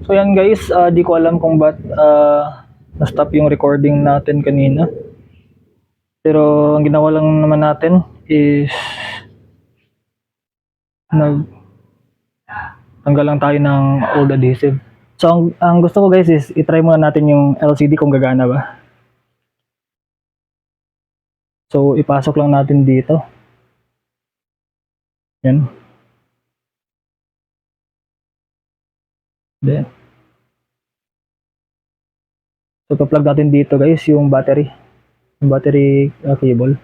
So yan guys, di ko alam kung ba't na-stop yung recording natin kanina. Pero ang ginawa lang naman natin is nagtanggal lang tayo ng old adhesive. So ang gusto ko guys is i-try muna natin yung LCD kung gagana ba. So ipasok lang natin dito. Yan. Then, so pa-plug natin dito guys yung battery. Yung battery cable.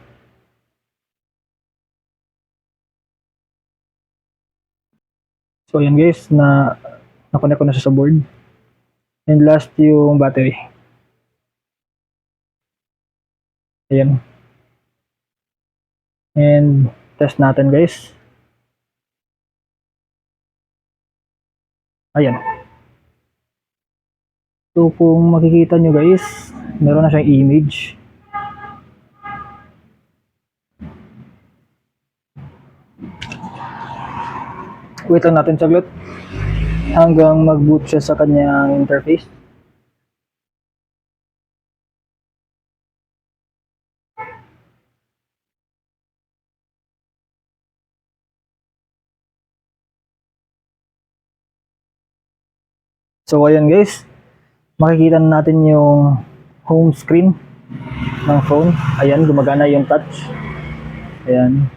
So ayan guys, na-connect ko na siya sa board. And last yung battery. Ayan. And test natin guys. Ayan. So kung makikita nyo guys, meron na siyang image. Wait lang natin saglit hanggang mag-boot siya sa kanyang interface. So ayan guys, makikita natin yung home screen ng phone. Ayan, gumagana yung touch. Ayan.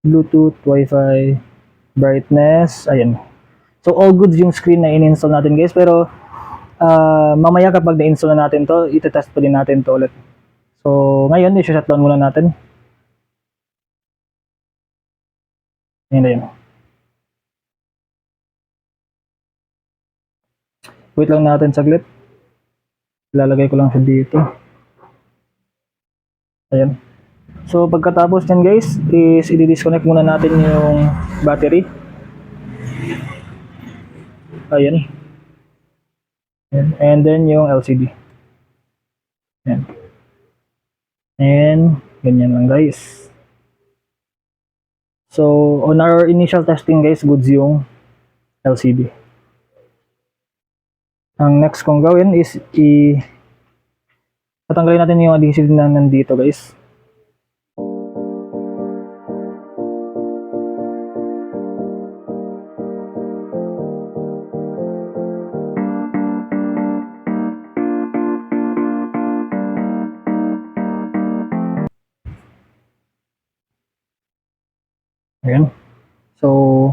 Bluetooth, Wi-Fi, brightness, ayan. So all good yung screen na in-install natin guys, pero mamaya kapag na-install na natin to, itetest pa din natin to ulit. So ngayon, i-shutdown muna natin. Ayan na yun. Wait lang natin saglit. Ilalagay ko lang siya dito. Ayan. So pagkatapos nyan guys, is i-disconnect muna natin yung battery. Ayan. Ayan. And then yung LCD. Ayan. And ganyan lang guys. So on our initial testing guys, goods yung LCD. Ang next kong gawin is tatanggalin natin yung adhesive na nandito guys. Ayan. So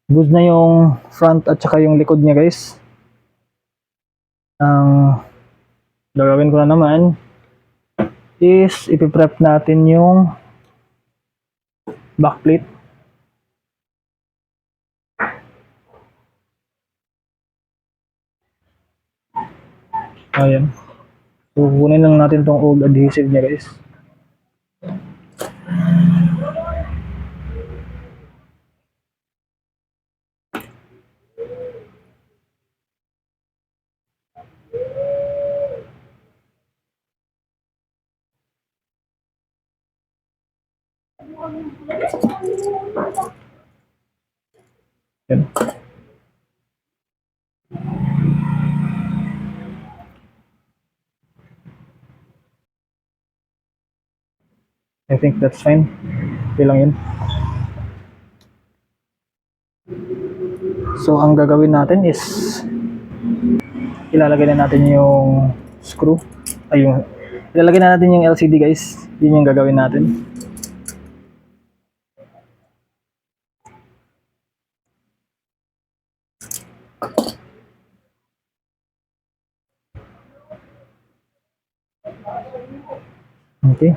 good na yung front at saka yung likod niya guys. Ang gagawin ko na naman is ipiprep natin yung backplate. Ayan. So kukunin lang natin tong old adhesive niya guys. Yan. I think that's fine. Okay lang yun. So ang gagawin natin is ilalagay na natin yung screw. Ilalagay na natin yung LCD guys. Yun yung gagawin natin. Okay.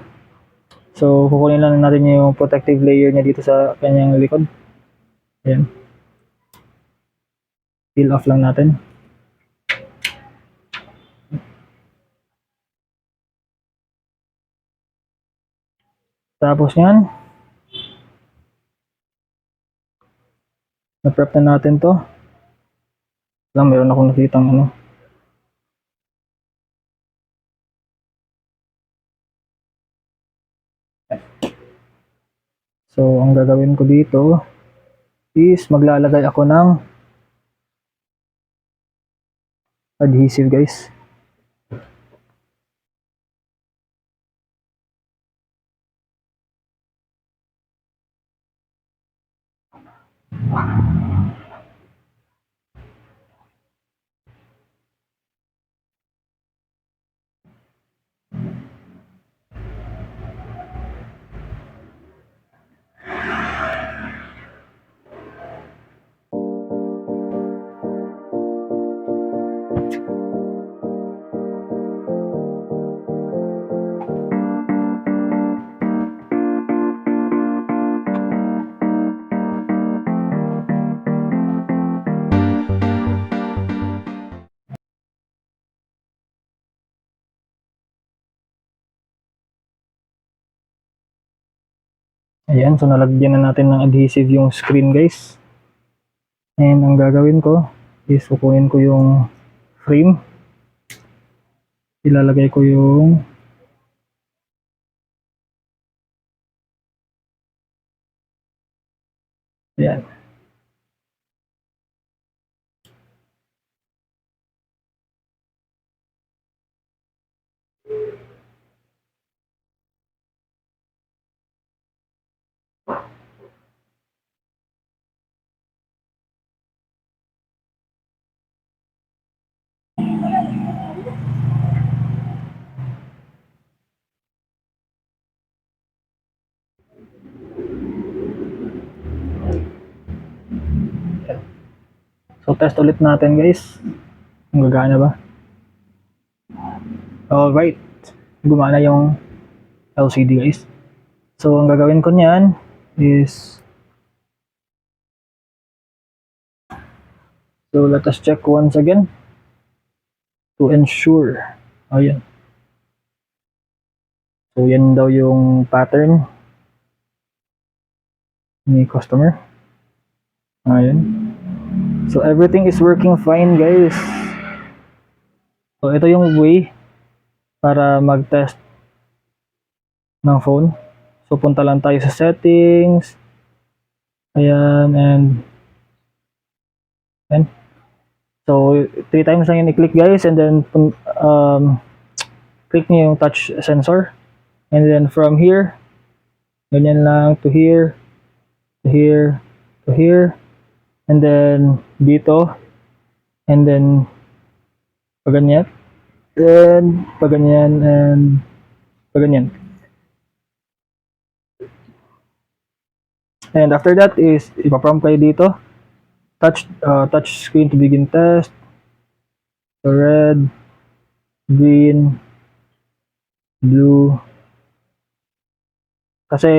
So kukunin lang natin yung protective layer niya dito sa kanyang likod. Ayan. Peel off lang natin. Tapos yan, na-prep na natin to. Lang, meron akong nakitang ano. So ang gagawin ko dito is maglalagay ako ng adhesive guys. Ayan, so nalagyan na natin ng adhesive yung screen guys. And ang gagawin ko is kukunin ko yung frame. Ilalagay ko yung ayan. So test ulit natin guys. Kung gagana ba? Alright. Gumana yung LCD guys. So ang gagawin ko niyan is so let us check once again to ensure. Ayan. So yan daw yung pattern ni customer. Ayan. So everything is working fine guys. So ito yung way para mag-test ng phone. So punta lang tayo sa settings. Ayan, and so 3 times lang yun i-click guys, and then click niyo yung touch sensor, and then from here ganyan lang to here, to here, to here, and then dito, and then paganyan, and paganyan, and paganyan. And after that is ipa-prompt kayo dito, touch screen to begin test. So red, green, blue. Kasi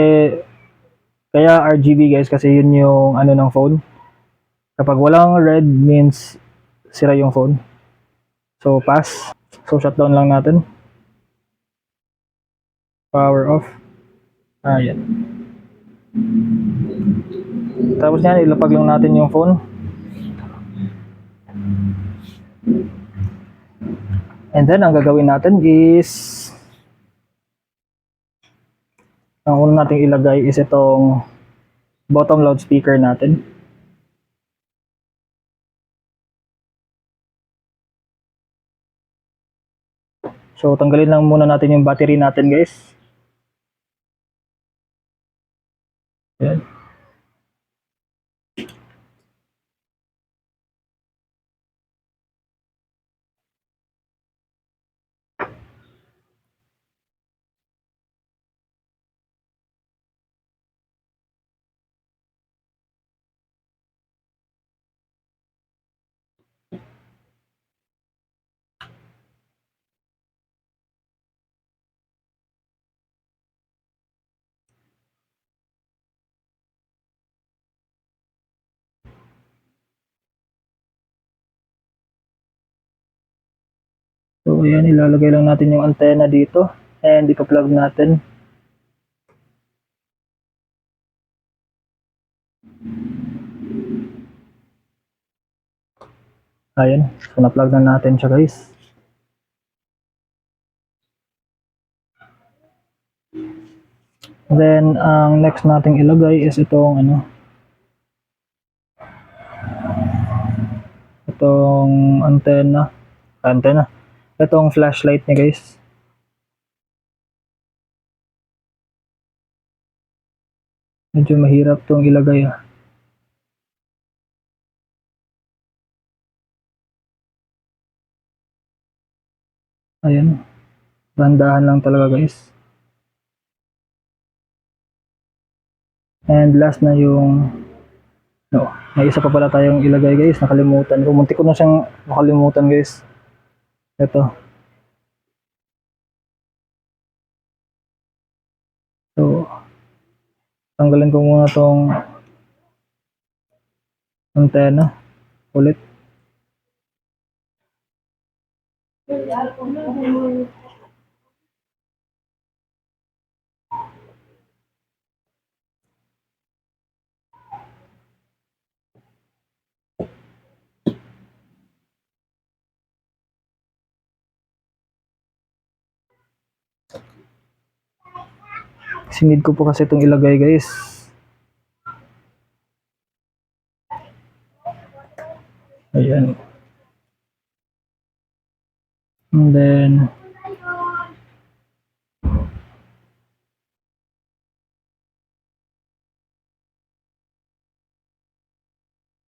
kaya RGB guys, kasi yun yung ano ng phone. Kapag walang red means sira yung phone. So pass. So shutdown lang natin. Power off. Ayan. Tapos yan, ilapag lang natin yung phone. And then ang gagawin natin is ang una nating ilagay is itong bottom loudspeaker natin. So tanggalin lang muna natin yung battery natin guys. Ayan. So ayan, ilalagay lang natin yung antenna dito and ipa-plug natin. Ayan, so na-plug na natin siya guys. Then ang next nating ilagay is itong ano, itong antenna, itong flashlight niya guys. Medyo mahirap tong ilagay Ayan, dahan lang talaga guys. And last na yung may isa pa pala tayong ilagay guys, nakalimutan ko. Muntik ko na siyang makalimutan guys. Ito. So, tanggalin ko muna tong antenna ulit. Sinid ko po kasi itong ilagay guys. Ayan. And then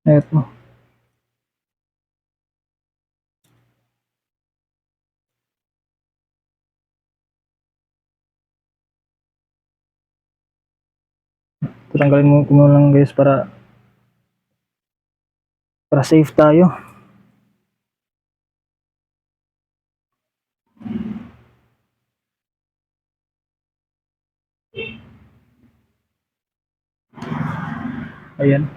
eto. Tatanggalin mo muna lang guys para safe tayo. Ayan.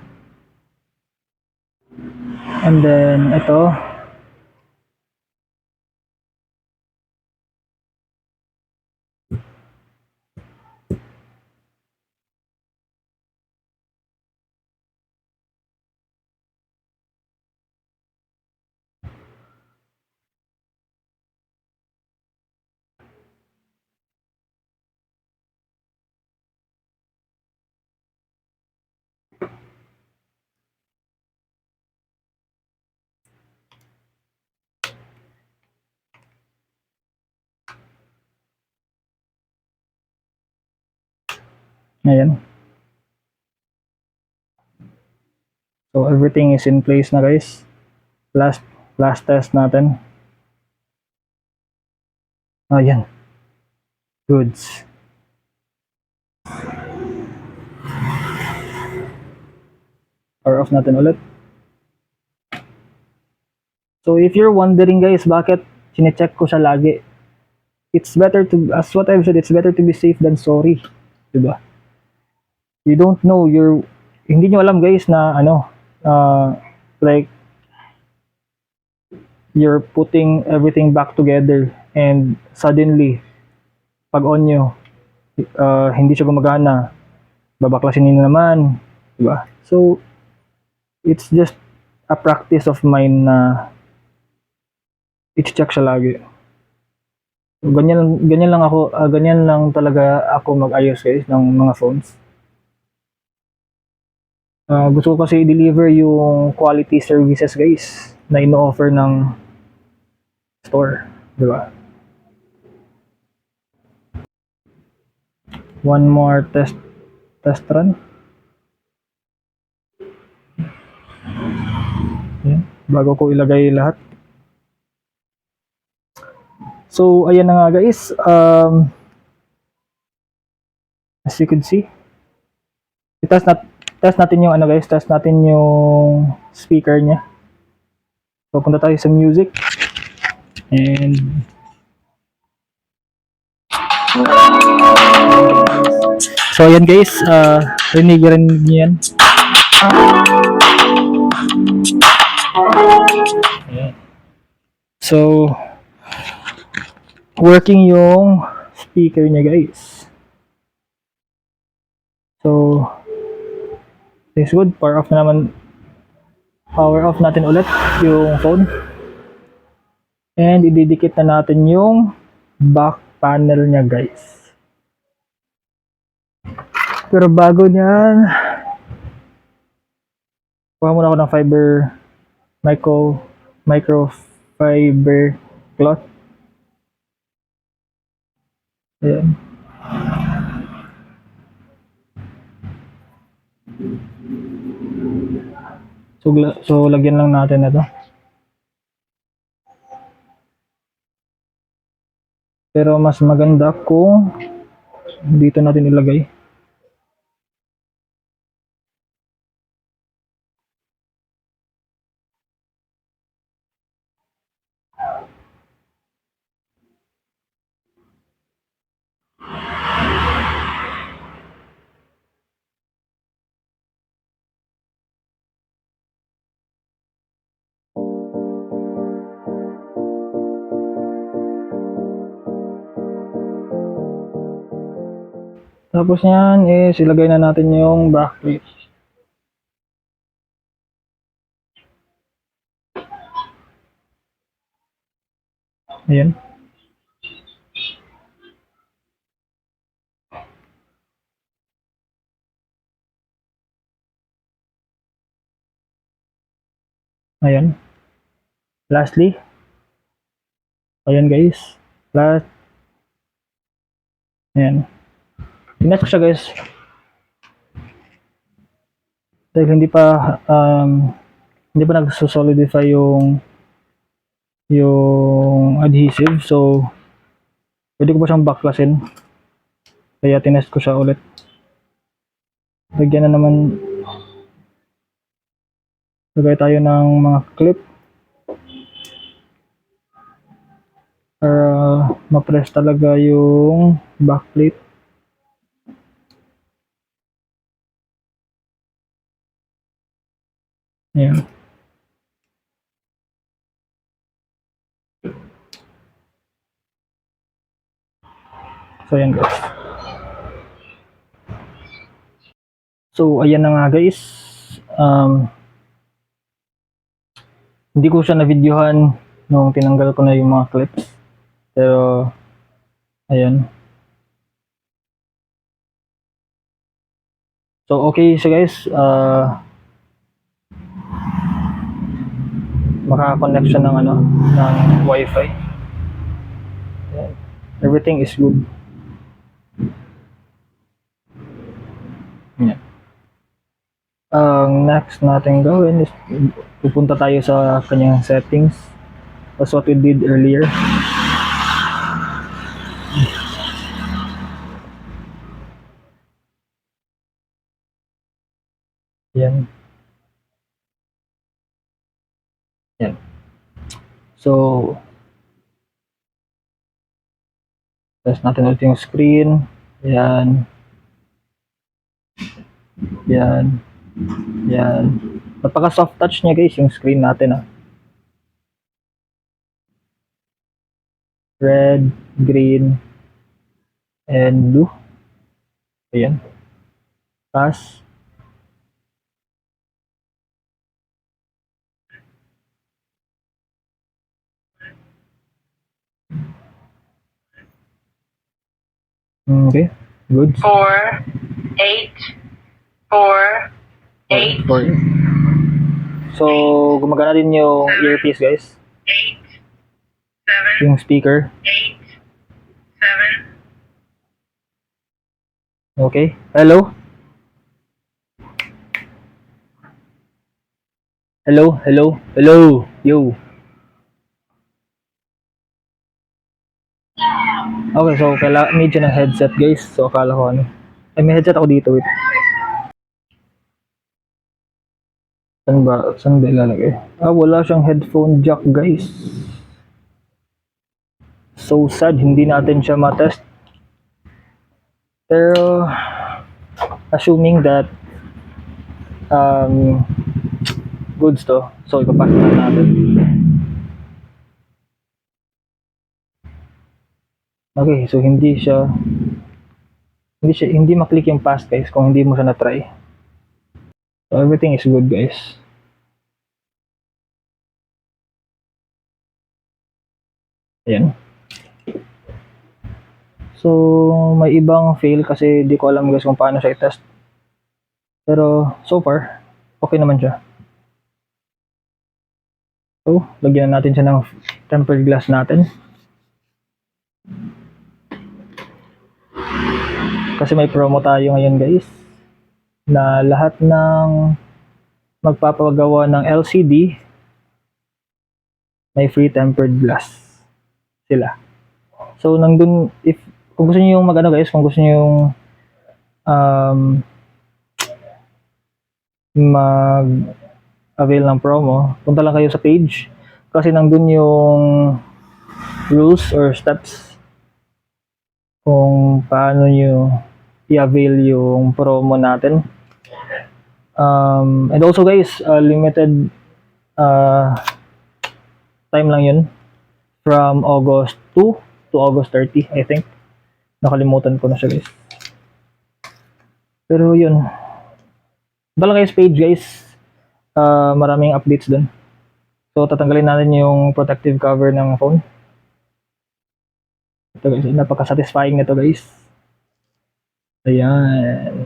And then ito. Ayan. So everything is in place na guys. Last test natin. Ayan. Goods. Power off natin ulit. So if you're wondering guys, bakit chinecheck ko siya lagi? It's better to, as what I've said, it's better to be safe than sorry. Diba? You don't know, hindi nyo alam guys na like, you're putting everything back together and suddenly, pag on nyo, hindi siya gumagana, babaklasin nyo naman. Diba? So, it's just a practice of mine na i-check siya lagi. Ganyan lang talaga ako mag-ayos guys ng mga phones. Gusto ko kasi i-deliver yung quality services guys na ino-offer ng store, di ba? One more test run. Ayan, bago ko ilagay lahat. So, ayan na nga guys. As you could see, test natin yung test natin yung speaker niya. So, punta tayo sa music. And so, ayan guys, rinig niyo yan. Ayan. So, working yung speaker niya guys. So, it's good. Power off natin ulit yung phone. And ididikit na natin yung back panel niya guys. Pero bago niyan, kuha muna ako ng fiber micro microfiber cloth. Ayan. So lagyan lang natin ito. Pero mas maganda kung dito natin ilagay. Tapos yan is ilagay na natin yung backplate. Ayan. Ayan. Lastly, ayan guys. Ayan. Tinas ko siya guys. Dahil hindi pa nagso-solidify yung adhesive. So, pwede ko pa siyang baklasin. Kaya tinest ko siya ulit. Lagyan na naman. Lagay tayo ng mga clip. Para ma-press talaga yung backplate. Ayan. So, ayan guys. So, ayan na nga guys. Hindi ko siya na-videohan nung tinanggal ko na yung mga clips. Pero, ayan. So, okay siya guys. Maka-connect siya ng Wi-Fi. Ayan. Everything is good. Ayan. Ang next natin gawin is pupunta tayo sa kanyang settings. That's what we did earlier. Yan. Yan. So, test natin ulit yung screen. Yan. Yan. Yan. Napaka soft touch niya guys yung screen natin. Red, green, and blue. Ayan. Pass. Okay. Good. 4, 8, 4, 8, So, gumagana din yung earpiece guys. 8, 7, Yung speaker. 8, 7. Okay. Hello? Hello? Hello? Hello? Yo. Okay, so need siya ng headset guys. So, akala ko Ay, may headset ako dito. Wait. Saan ba ilalagay? Wala siyang headphone jack guys. So sad, hindi natin siya matest. Pero, assuming that goods to, so ipapass na natin. Okay, so hindi maklik yung pass guys kung hindi mo siya na-try. So everything is good guys. Ayan. So may ibang fail kasi di ko alam guys kung paano siya i-test. Pero so far, okay naman siya. So, lagyan na natin siya ng tempered glass natin. Kasi may promo tayo ngayon guys, na lahat ng magpapagawa ng LCD may free tempered glass sila. So nandun, kung gusto niyo yung magano guys, kung gusto niyo yung mag-avail ng promo, punta lang kayo sa page kasi nandun yung rules or steps kung paano niyo i-avail yung promo natin. And also guys, limited time lang yun, from August 2 to August 30, I think. Nakalimutan ko na siya guys. Pero yun, bala guys page guys, maraming updates dun. So tatanggalin natin yung protective cover ng phone. Ito guys, napaka-satisfying nito guys. Ayan.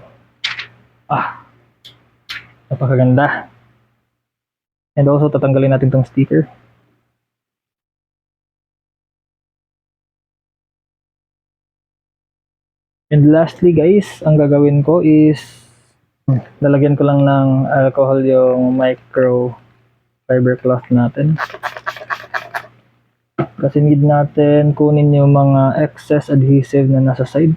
Napakaganda. And also tatanggalin natin tong sticker. And lastly guys, ang gagawin ko is lalagyan ko lang ng alcohol yung micro fiber cloth natin. Kasi need natin kunin yung mga excess adhesive na nasa side.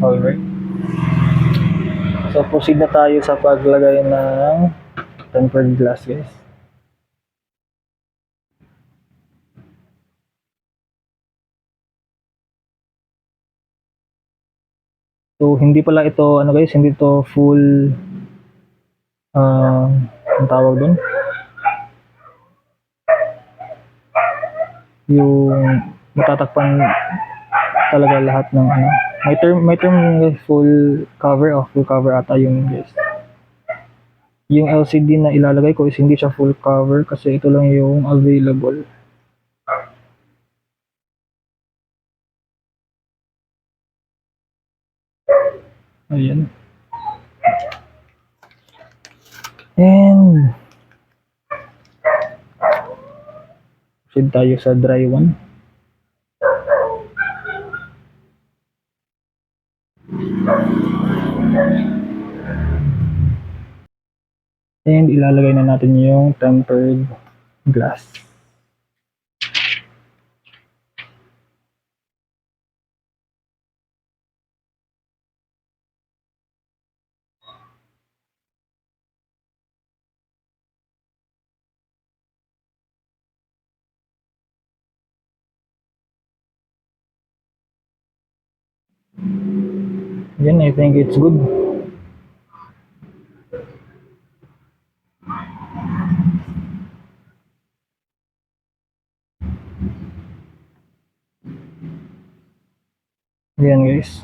Alright. So proceed na tayo sa paglagay ng tempered glass guys. So hindi pala ito ano guys, hindi ito full ang tawag dun, yung matatakpan talaga lahat ng ano. May term full cover o full cover ata yung guys. Yung LCD na ilalagay ko is hindi siya full cover kasi ito lang yung available. Ayan. And proceed tayo sa dry one. And ilalagay na natin yung tempered glass. Again, I think it's good. Ayan guys.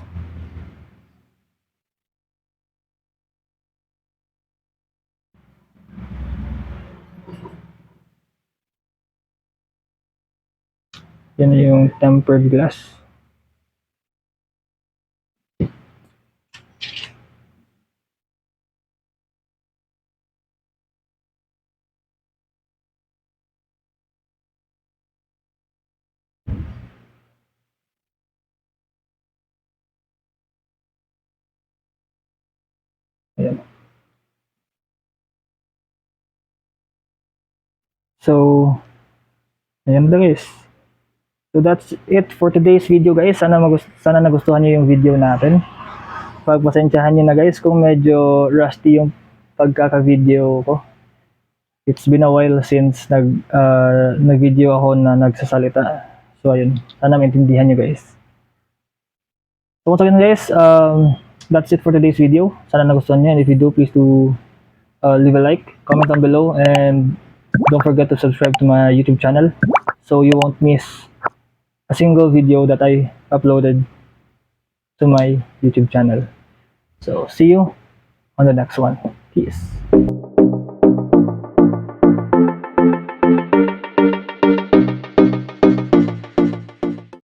Yan yung tempered glass. Ayan. So, ayan na guys. So that's it for today's video guys. Sana nagustuhan niyo yung video natin. Pagpasensyahan niyo na guys kung medyo rusty yung pagkaka-video ko. It's been a while since nag-video ako na nagsasalita. So ayun, sana maintindihan niyo guys. So once again guys, that's it for today's video. Sana nagustuhan niyo, and if you do, please do leave a like, comment down below, and don't forget to subscribe to my YouTube channel so you won't miss a single video that I uploaded to my YouTube channel. So see you on the next one. Peace.